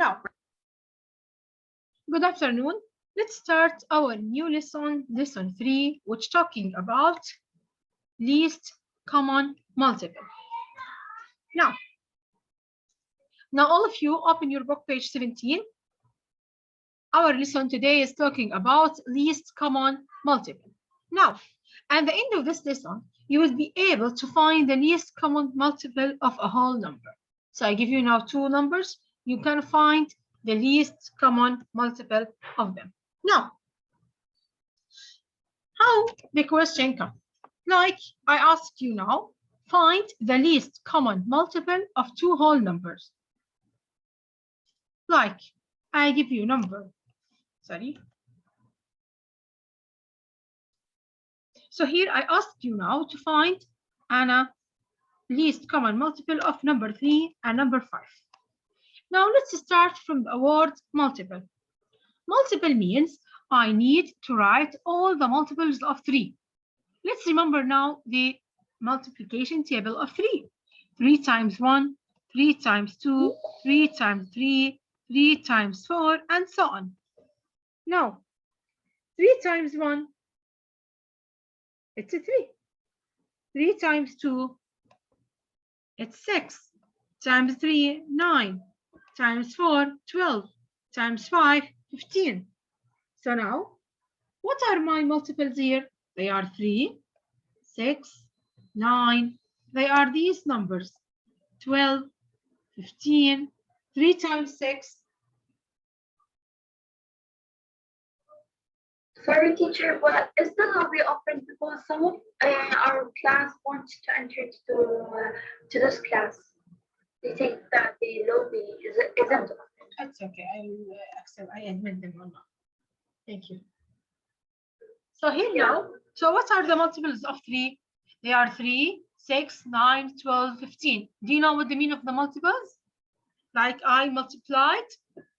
Now, good afternoon. Let's start our new lesson, lesson 3, which talking about least common multiple. Now all of you open your book, page 17. Our lesson today is talking about least common multiple. Now, at the end of this lesson, you will be able to find the least common multiple of a whole number. So I give you now two numbers. You can find the least common multiple of them. Now, how the question comes? Like I asked you now, find the least common multiple of two whole numbers. Like I give you number, sorry. So here I asked you now to find a least common multiple of number 3 and number 5. Now let's start from the word multiple. Multiple means I need to write all the multiples of 3. Let's remember now the multiplication table of 3. 3 times 1, 3 times 2, 3 times 3, 3 times 4, and so on. Now, 3 times 1, it's a 3. 3 times 2, it's 6. Times 3, 9. Times 4, 12. Times 5, 15. So now, what are my multiples here? They are 3, 6, 9. They are these numbers. 12, 15. 3 times 6. Sorry, teacher, but is the lobby open because some of our class wants to enter to this class? They think that the lobby isn't open. That's okay. I will accept. I admit them or not. Thank you. So here now. So what are the multiples of 3? They are 3, 6, 9, 12, 15. Do you know what the meaning of the multiples? Like I multiplied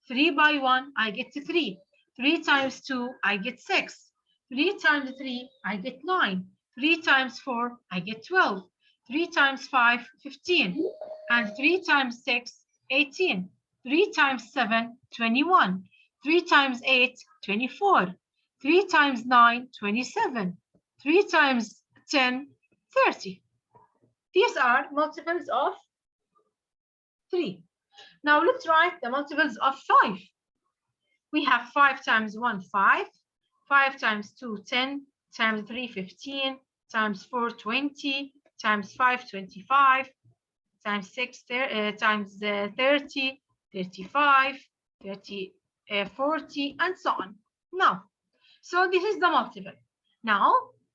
3 by 1, I get 3. 3 times 2, I get 6. 3 times 3, I get 9. 3 times 4, I get 12. 3 times 5, 15. And 3 times 6, 18. 3 times 7, 21. 3 times 8, 24. 3 times 9, 27. 3 times 10, 30. These are multiples of 3. Now let's write the multiples of 5. We have 5 times 1, 5. 5 times 2, 10. Times 3, 15. Times 4, 20. Times 5, 25. Times 6, times 30, 35, 30, 40, and so on. Now, so this is the multiple. Now,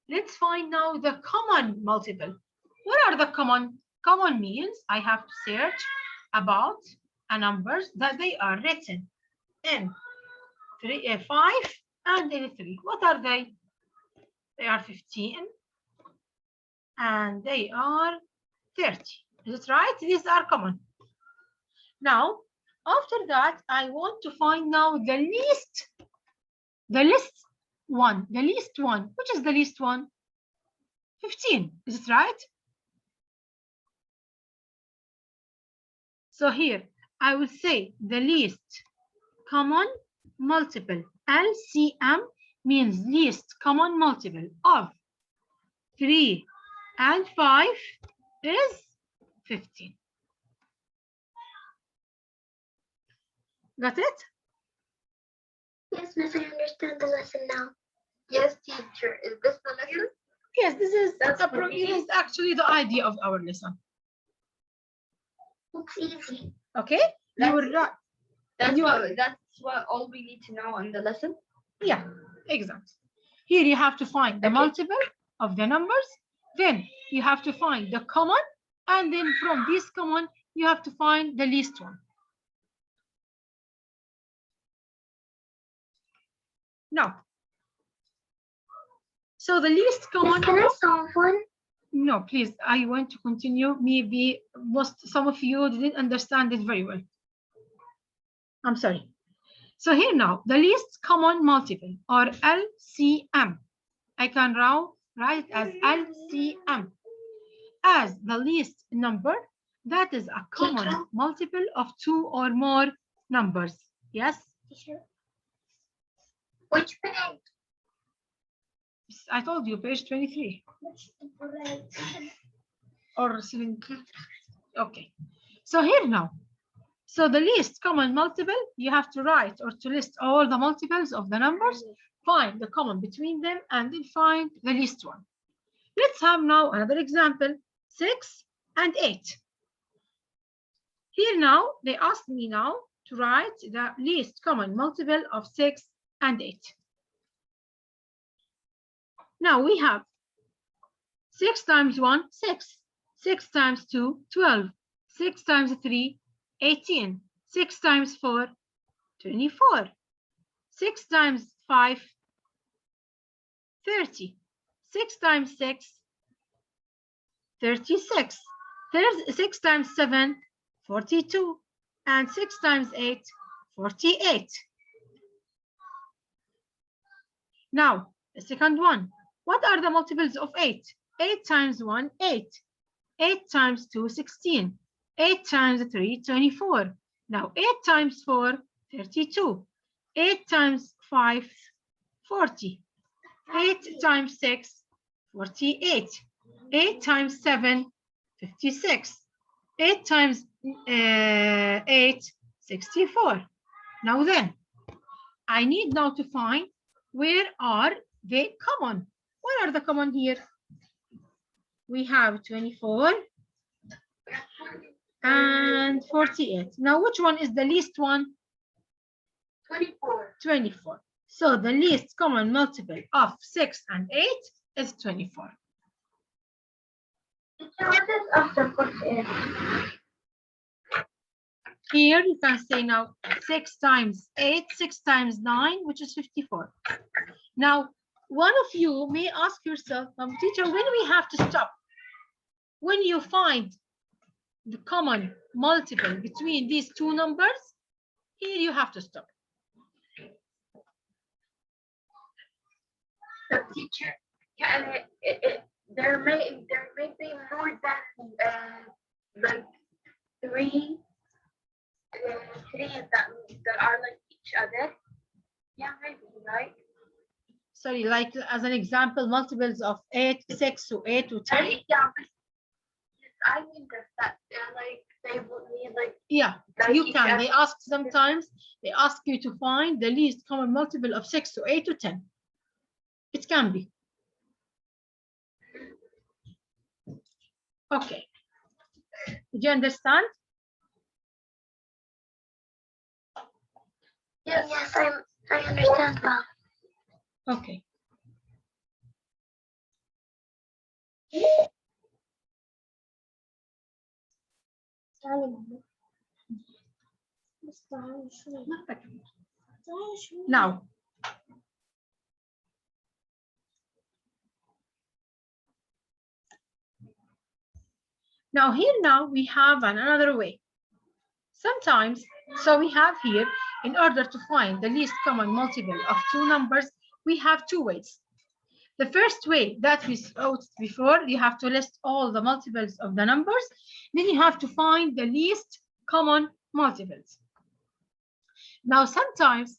let's find now the common multiple. What are the common? Common means I have to search about a numbers that they are written in 5 and in 3. What are they? They are 15 and they are 30. Is it right? These are common. Now, after that, I want to find now the least one. The least one. Which is the least one? 15. Is it right? So here, I will say the least common multiple. LCM means least common multiple of 3 and 5 is 15. Got it? Yes, Miss, I understand the lesson now. Yes, teacher. Is this the lesson? Yes, this is actually the idea of our lesson. It's easy. Okay? You were right. That's what all we need to know in the lesson? Yeah, exactly. Here you have to find the multiple of the numbers. Then you have to find the common. And then from this common, you have to find the least one. Now, so the least common. Can I solve one? No, please. I want to continue. Maybe some of you didn't understand it very well. I'm sorry. So here now, the least common multiple or LCM. I can now write it as LCM as the least number that is a common multiple of 2 or more numbers. Yes? Which page? I told you, page 23. Or 17. Okay. So here now. So the least common multiple, you have to write or to list all the multiples of the numbers, find the common between them, and then find the least one. Let's have now another example, 6 and 8. Here now, they asked me now to write the least common multiple of 6 and 8. Now we have 6 times 1, 6. 6 times 2, 12. 6 times 3, 18. 6 times 4, 24. 6 times 5, 30. 6 times 6, 36. 6 times 7, 42. And 6 times 8, 48. Now, the second one. What are the multiples of 8? 8 times 1, 8. 8 times 2, 16. 8 times 3, 24. Now 8 times 4, 32. 8 times 5, 40. 8 times 6, 48. 8 times 7, 56. 8 times 8, 64. Now then, I need now to find where are they common. What are the common here? We have 24 and 48. Now, which one is the least one? 24. 24. So the least common multiple of 6 and 8 is 24. What is after 48? Here you can say now 6 times 8, 6 times 9, which is 54. Now, one of you may ask yourself, teacher, when we have to stop? When you find the common multiple between these two numbers, here you have to stop. So teacher, there may be more than like three that are like each other. Yeah, maybe, right? Sorry, like as an example, multiples of 8, 6 to 8 to 10. Yeah, I mean that like they would need like. Yeah, like you can. other. They ask sometimes, they ask you to find the least common multiple of 6 to 8 to 10. It can be. Okay. Did you understand? Yes, I understand that. Okay. Now, here we have another way. Sometimes, so we have here, in order to find the least common multiple of two numbers, we have two ways. The first way that we saw before, you have to list all the multiples of the numbers. Then you have to find the least common multiples. Now, sometimes,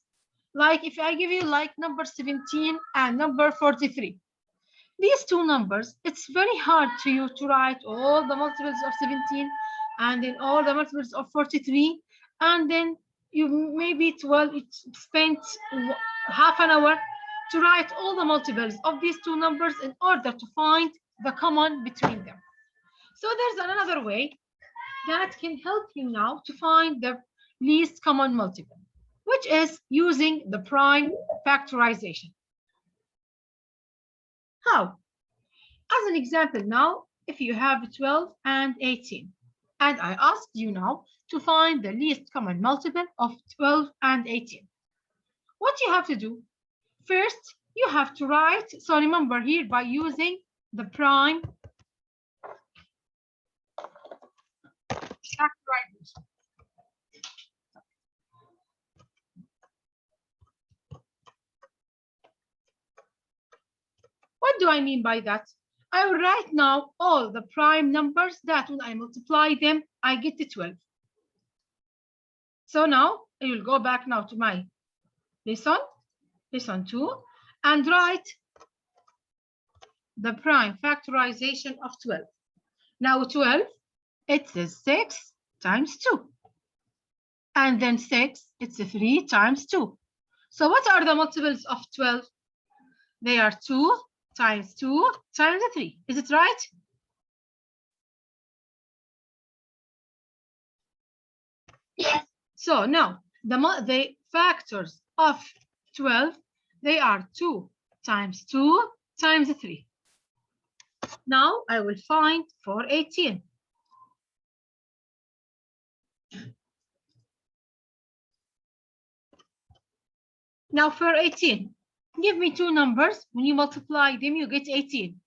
like if I give you like number 17 and number 43, these two numbers, it's very hard to you to write all the multiples of 17 and then all the multiples of 43, and then you maybe spent half an hour to write all the multiples of these two numbers in order to find the common between them. So there's another way that can help you now to find the least common multiple, which is using the prime factorization. How? As an example now, if you have 12 and 18, and I asked you now to find the least common multiple of 12 and 18. What you have to do? First, you have to write, so remember here by using the prime factorization. What do I mean by that? I will write now all the prime numbers that when I multiply them, I get the 12. So now I will go back now to my lesson 2, and write the prime factorization of 12. Now 12, it is 6 times 2. And then 6, it's 3 times 2. So what are the multiples of 12? They are 2 times 2 times 3. Is it right? Yes. So now the factors of 12, they are 2 times 2 times 3. Now I will find for 18. Now for 18, give me two numbers. When you multiply them, you get 18.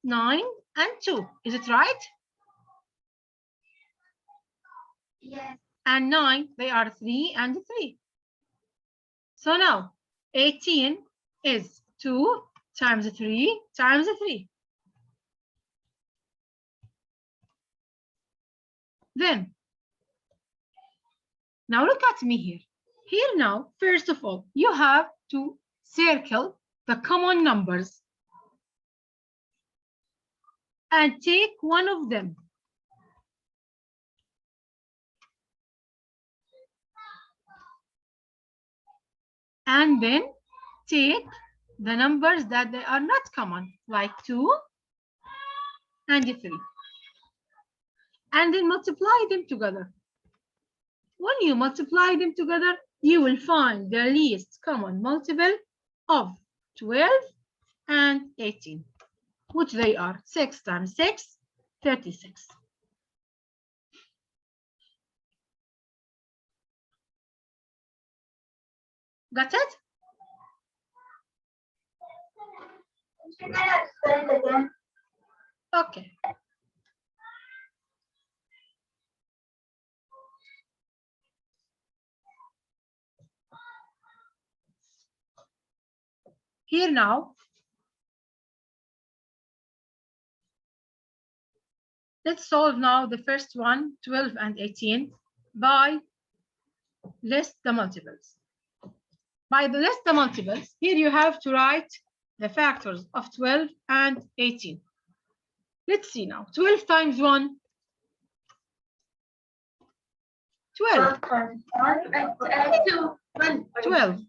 Nine and 2. Is it right? Yes. And 9, they are 3 and 3. So now 18 is 2 times 3 times 3. Then, now look at me here. Here now, first of all, you have to circle the common numbers and take one of them. And then take the numbers that they are not common, like 2 and 3. And then multiply them together. When you multiply them together, you will find the least common multiple of 12 and 18, which they are 6 times 6, 36. Got it? Can I explain it again? Okay. Here now, let's solve now the first one, 12 and 18, by list the multiples. By the list the multiples, here you have to write the factors of 12 and 18. Let's see now. 12 times 1. 12. 12.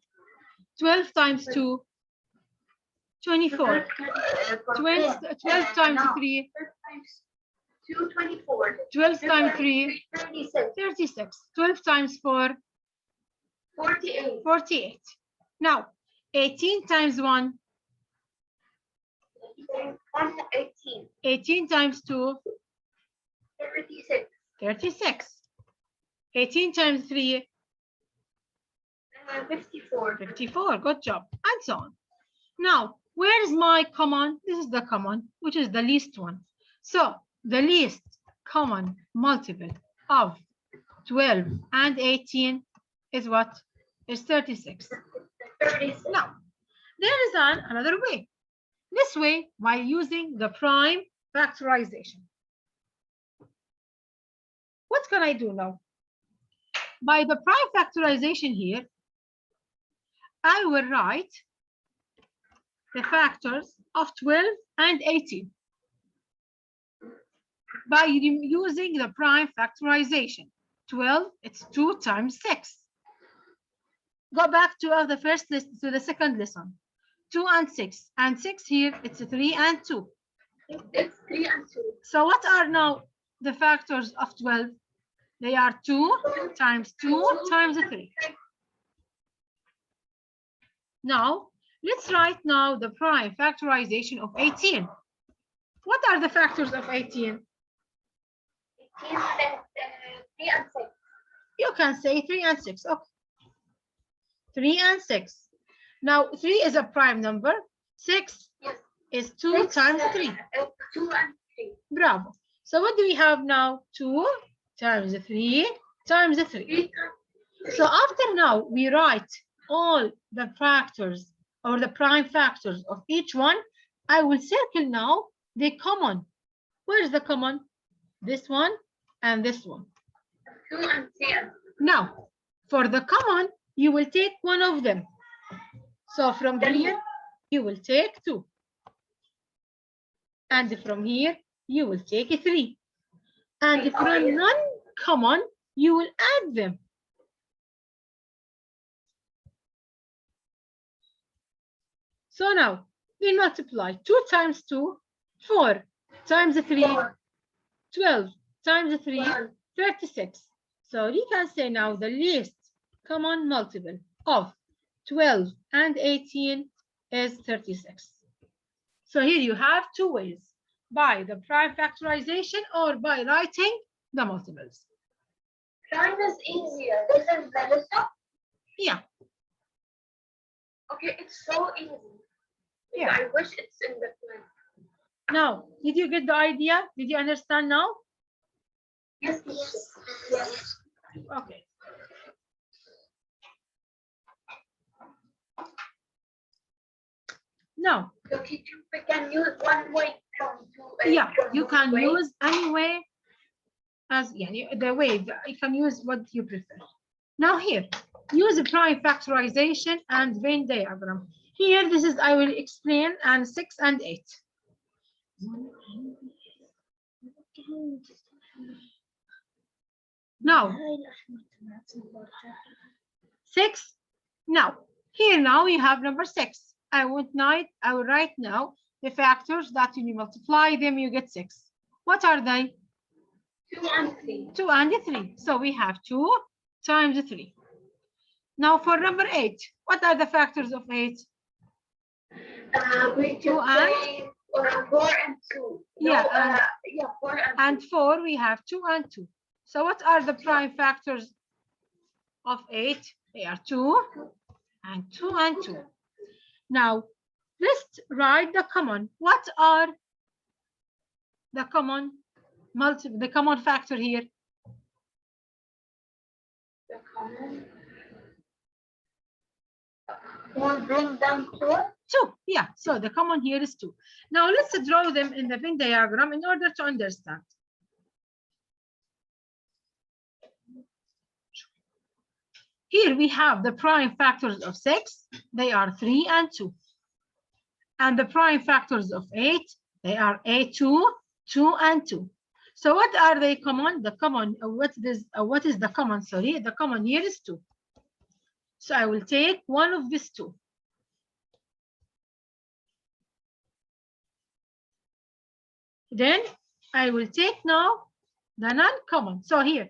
12 times 2. 24. 12 times 3. 24. 12 times 3. 36. 36. 12 times 4. 48. 48. Now, 18 times 1. 118. 18 times 2. 36. 36. 18 times 3. 54. 54. Good job. And so on. Now, where is my common? This is the common, which is the least one. So, the least common multiple of 12 and 18 is what? Is 36. 36. Now, there is another way. This way, by using the prime factorization. What can I do now? By the prime factorization here, I will write the factors of 12 and 18 by using the prime factorization. 12, it's 2 times 6. Go back to the first list, to the second lesson. 2 and 6. And 6 here, it's 3 and 2. It's 3 and 2. So what are now the factors of 12? They are 2 times 2 times 3. Now, let's write now the prime factorization of 18. What are the factors of 18? 3 and 6. You can say 3 and 6. Okay. 3 and 6. Now, 3 is a prime number. 6 Yes. is 2 times 3. 2 and 3. Bravo. So what do we have now? 2 times 3 times 3. So after now, we write all the factors or the prime factors of each one. I will circle now the common Where's the common? This one and this one. 2 and 10. Now, for the common, you will take one of them. So from here, you will take 2. And from here, you will take a 3. And from non-common, you will add them. So now, we multiply 2 times 2, 4 times 3, 12 times 3, 36. So we can say now the least common multiple of 12 and 18 is 36. So here you have 2 ways, by the prime factorization or by writing the multiples. Prime is easier. This is better stuff. Yeah. Okay, it's so easy. Yeah. I wish it's in the plan. Now, did you get the idea? Did you understand now? Yes. Yes. Okay. Now, So we can use one way from two. yeah, you can use any way as the way you can use what you prefer. Now here, use a prime factorization and Venn diagram. Here, this is I will explain and 6 and 8. Now, 6. Now, here now we have number 6. I will write now the factors that when you multiply them, you get 6. What are they? 2 and 3. 2 and 3. So we have 2 times 3. Now for number 8, what are the factors of 8? 2 and 4 and 2. Yeah, no, 4 and 4 we have 2 and 2. So what are the prime factors of 8? They are 2 and 2 and 2. Now let's write the common. What are the common the common factor here? The common. We'll bring down 2. 2, yeah. So the common here is 2. Now let's draw them in the Venn diagram in order to understand. Here we have the prime factors of 6. They are 3 and 2. And the prime factors of 8, they are 8, 2, 2 and 2. So what are they common? The common, what is the common? Sorry, the common here is 2. So I will take one of these 2. Then I will take now the non-common. So here,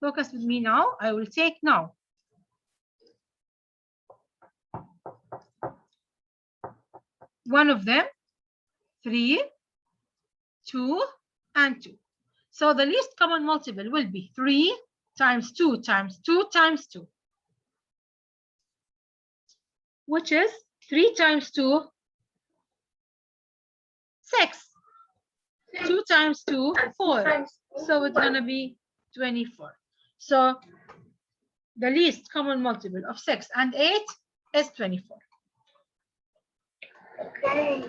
focus with me now. I will take now one of them, 3, 2, and 2. So the least common multiple will be 3 times 2 times 2 times 2, which is 3 times 2, 6. 2 times 2, 4. So it's going to be 24. So the least common multiple of 6 and 8 is 24. Okay,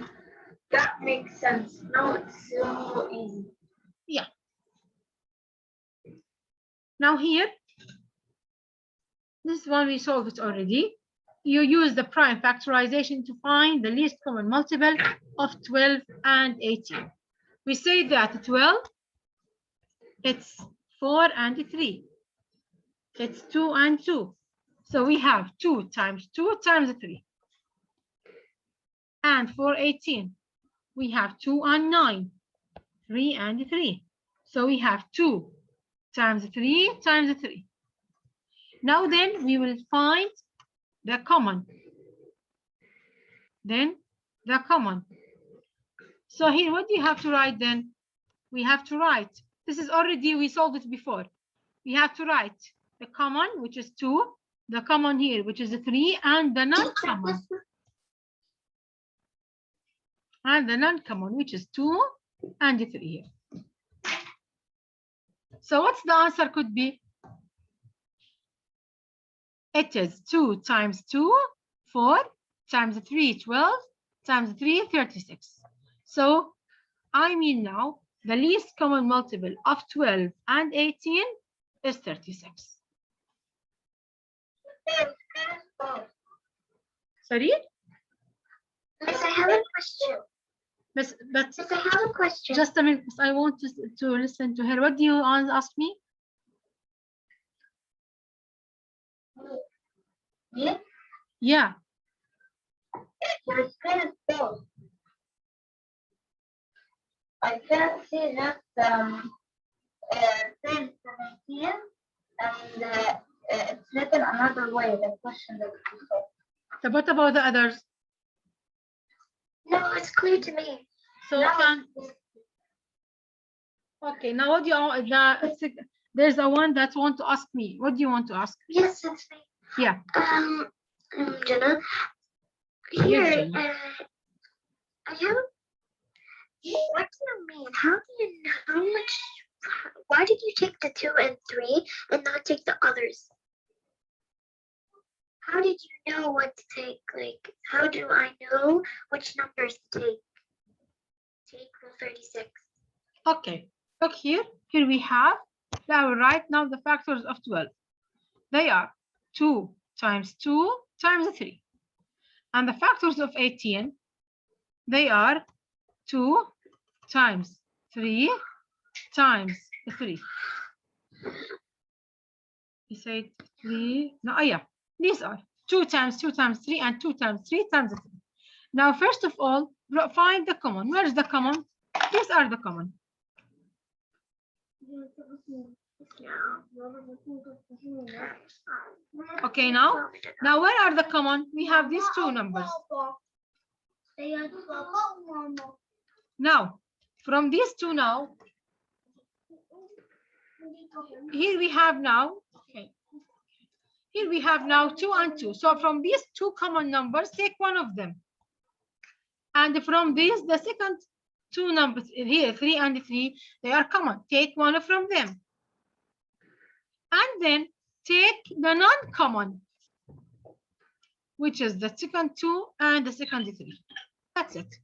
that makes sense. Now it's so easy. Yeah. Now here, this one we solved it already. You use the prime factorization to find the least common multiple of 12 and 18. We say that 12, it's 4 and 3. It's 2 and 2. So we have 2 times 2 times 3. And for 18, we have 2 and 9, 3 and 3. So we have 2 times 3 times 3. Now then, we will find the common. Then the common. So here, what do you have to write then? We have to write. This is already, we solved it before. We have to write the common, which is 2, the common here, which is 3, and the non-common. And the non-common, which is 2 and 3 here. So what's the answer could be? It is 2 times 2, 4, times 3, 12, times 3, 36. So I mean now The least common multiple of 12 and 18 is 36. Sorry? Miss, I have a question. But Miss, I have a question. just a minute, I want to listen to her. What do you want to ask me? Yeah. Yeah. Your screen is full. I can't see that page 17 and it's written another way, the question that you saw. So what about the others? No, it's clear to me. So okay, now what do you there's a one that want to ask me. What do you want to ask? Yes, it's me. Yeah. Jenna, here, Yes, Jenna. I have. What do you mean? How do you know how much? Why did you take the 2 and 3 and not take the others? How did you know what to take? Like, how do I know which numbers to take? To equal 36. Okay, look here. Here we have, I will write now the factors of 12. They are 2 times 2 times 3. And the factors of 18, they are 2 times 3 times 3. You say 3, no, yeah. These are 2 times 2 times 3 and 2 times 3 times 3. Now, first of all, find the common. Where is the common? These are the common. Okay, now where are the common? We have these two numbers. Now, from these two now, here we have now, okay. Here we have now 2 and 2. So from these two common numbers, take one of them. And from these, the second two numbers here, 3 and 3, they are common. Take one from them. And then take the non-common, which is the second 2 and the second 3. That's it.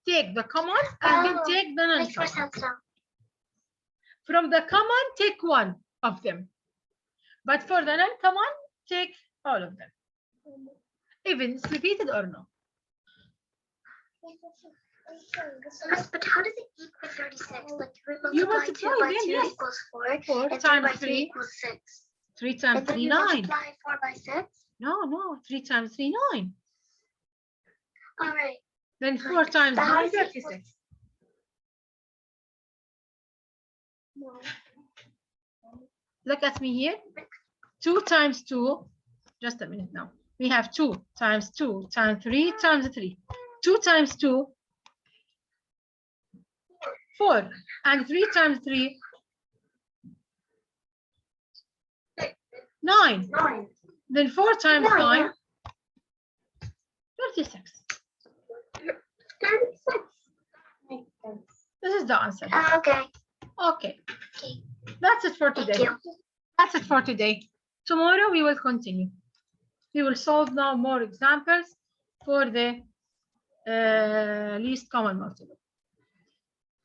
Take the common and then take the non-common. From the common, take one of them. But for the non-common, take all of them. Even it's repeated or no. But how does it equal 36? Like You multiply 2 by 2 yes. equals 4 and 3 times by 3 3 equals 6. 3 times And then 3, you 9. multiply 4 by 6? No, 3 times 3, 9. All right. Then 4 times 9, 36. Look at me here. 2 times 2. Just a minute now. We have 2 times 2 times 3 times 3. 2 times 2, 4. And 3 times 3, 9. Then 4 times 9, 36. 36. This is the answer. Okay. Okay. That's it for today. That's it for today. Tomorrow we will continue. We will solve now more examples for the least common multiple.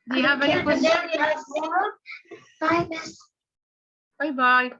Do you have any questions? Bye, Miss. Bye-bye.